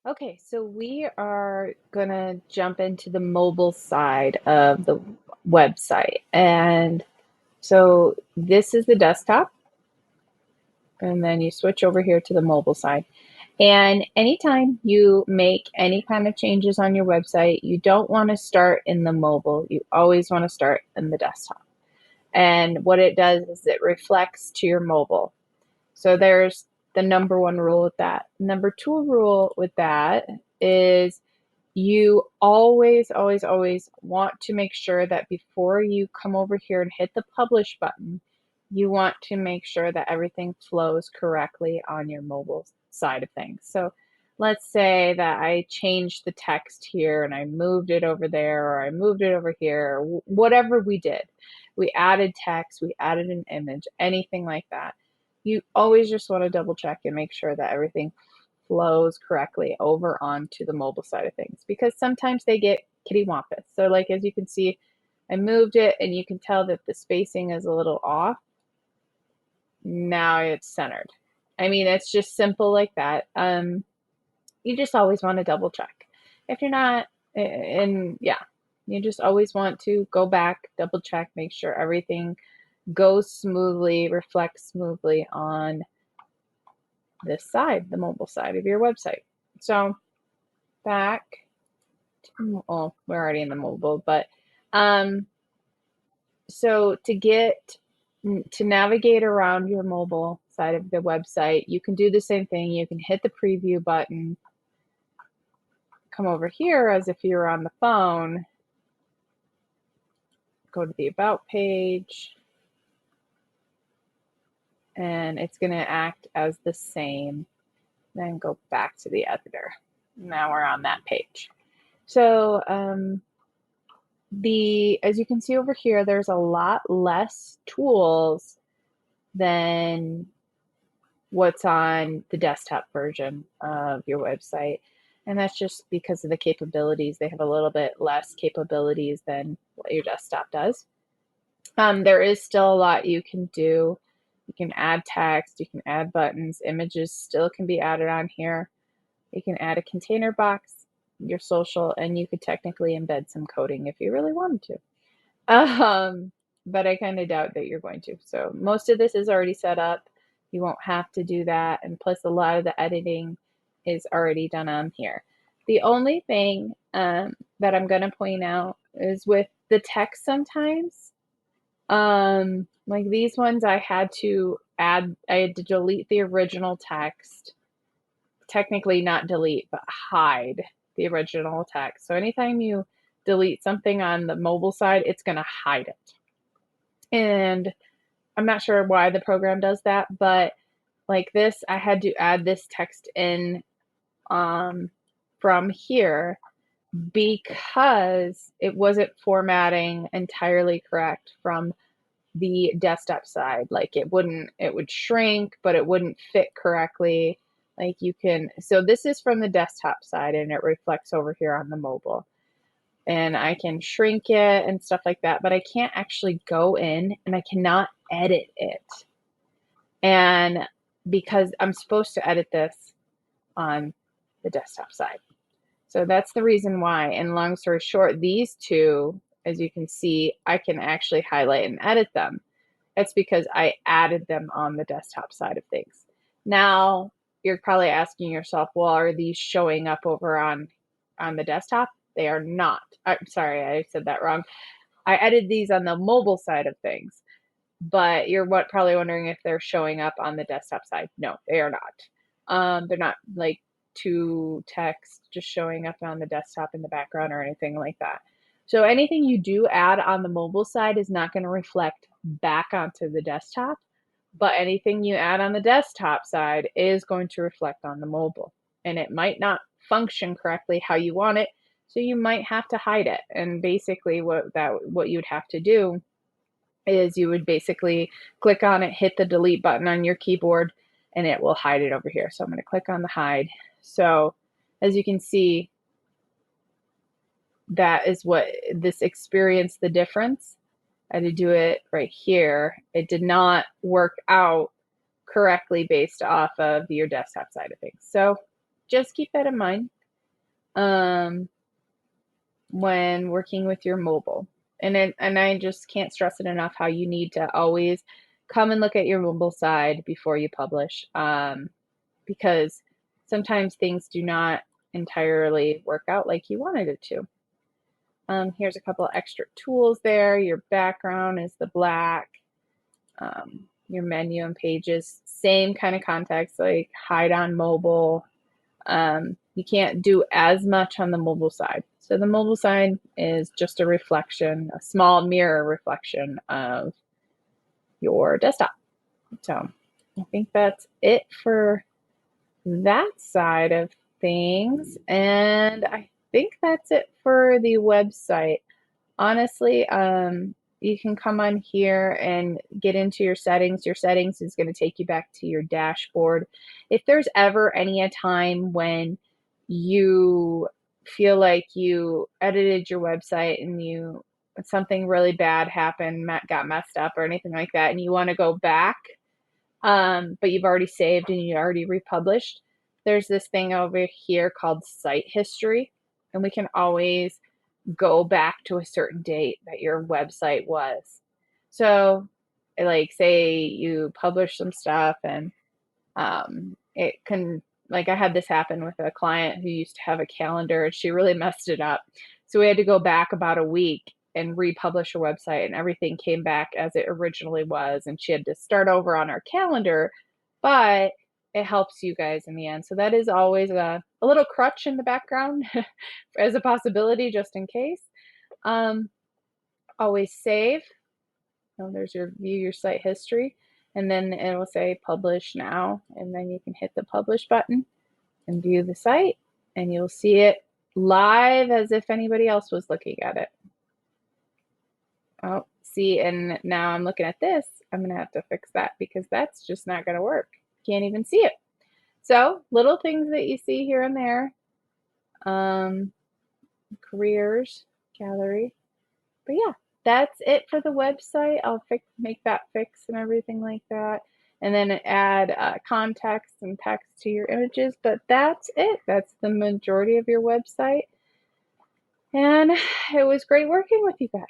Okay, so we are gonna jump into the mobile side of the website. And so this is the desktop, and then you switch over here to the mobile side. And anytime you make any kind of changes on your website, you don't want to start in the mobile. You always want to start in the desktop. And what it does is it reflects to your mobile. So there's the number one rule with that. Number two rule with that is you always want to make sure that before you come over here and hit the publish button, you want to make sure that everything flows correctly on your mobile side of things. So let's say that I changed the text here and I moved it over there, or I moved it over here, or whatever we did. We added text, we added an image, anything like that. You always just want to double check and make sure that everything flows correctly over onto the mobile side of things, because sometimes they get kittywampus. So like, as you can see, I moved it and you can tell that the spacing is a little off. Now it's centered. I mean, it's just simple like that. You just always want to double check. If you're not, and yeah, you just always want to go back, double check, make sure everything goes smoothly, reflects smoothly on this side, the mobile side of your website. So back to, well, we're already in the mobile, but so to navigate around your mobile side of the website, you can do the same thing. You can hit the preview button, come over here as if you were on the phone, go to the about page, and it's going to act as the same. Then go back to the editor. Now we're on that page. So as you can see over here, there's a lot less tools than what's on the desktop version of your website. And that's just because of the capabilities. They have a little bit less capabilities than what your desktop does. There is still a lot you can do. You can add text, you can add buttons, images still can be added on here. You can add a container box, your social, and you could technically embed some coding if you really wanted to. But I kind of doubt that you're going to. So most of this is already set up. You won't have to do that. And plus, a lot of the editing is already done on here. The only thing that I'm going to point out is with the text sometimes. Like these ones, I had to delete the original text. Technically not delete, but hide the original text. So anytime you delete something on the mobile side, it's going to hide it. And I'm not sure why the program does that, but like this, I had to add this text in from here because it wasn't formatting entirely correct from the desktop side. Like it would shrink, but it wouldn't fit correctly. Like so this is from the desktop side and it reflects over here on the mobile. And I can shrink it and stuff like that, but I can't actually go in and I cannot edit it. And because I'm supposed to edit this on the desktop side. So that's the reason why. And long story short, these two, as you can see, I can actually highlight and edit them. It's because I added them on the desktop side of things. Now, you're probably asking yourself, well, are these showing up over on the desktop? They are not. I'm sorry, I said that wrong. I edited these on the mobile side of things, but you're probably wondering if they're showing up on the desktop side. No, they are not. They're not like two text just showing up on the desktop in the background or anything like that. So anything you do add on the mobile side is not going to reflect back onto the desktop, but anything you add on the desktop side is going to reflect on the mobile. And it might not function correctly how you want it, so you might have to hide it. And basically what you'd have to do is you would basically click on it, hit the delete button on your keyboard, and it will hide it over here. So I'm going to click on the hide. So as you can see, that is what this experienced the difference. I had to do it right here. It did not work out correctly based off of your desktop side of things. So just keep that in mind um, when working with your mobile. And I just can't stress it enough how you need to always come and look at your mobile side before you publish, because sometimes things do not entirely work out like you wanted it to. Here's a couple extra tools there. Your background is the black. Your menu and pages, same kind of context, like hide on mobile. You can't do as much on the mobile side. So the mobile side is just a reflection, a small mirror reflection of your desktop. So I think that's it for that side of things. And I think that's it for the website. Honestly, you can come on here and get into your settings. Your settings is going to take you back to your dashboard. If there's ever a time when you feel like you edited your website and something really bad happened, got messed up or anything like that, and you want to go back, but you've already saved and you already republished, there's this thing over here called site history, and we can always go back to a certain date that your website was. So, like, say you publish some stuff and it can, like, I had this happen with a client who used to have a calendar and she really messed it up. So we had to go back about a week and republish her website, and everything came back as it originally was. And she had to start over on our calendar, but it helps you guys in the end. So that is always a little crutch in the background as a possibility, just in case. Always save. Oh, there's your view your site history, and then it will say publish now, and then you can hit the publish button and view the site, and you'll see it live as if anybody else was looking at it. Oh, see, and now I'm looking at this. I'm gonna have to fix that because that's just not gonna work. Can't even see it. So little things that you see here and there. Careers, gallery. But yeah, that's it for the website. I'll make that fix and everything like that. And then add context and text to your images. But that's it. That's the majority of your website. And it was great working with you guys.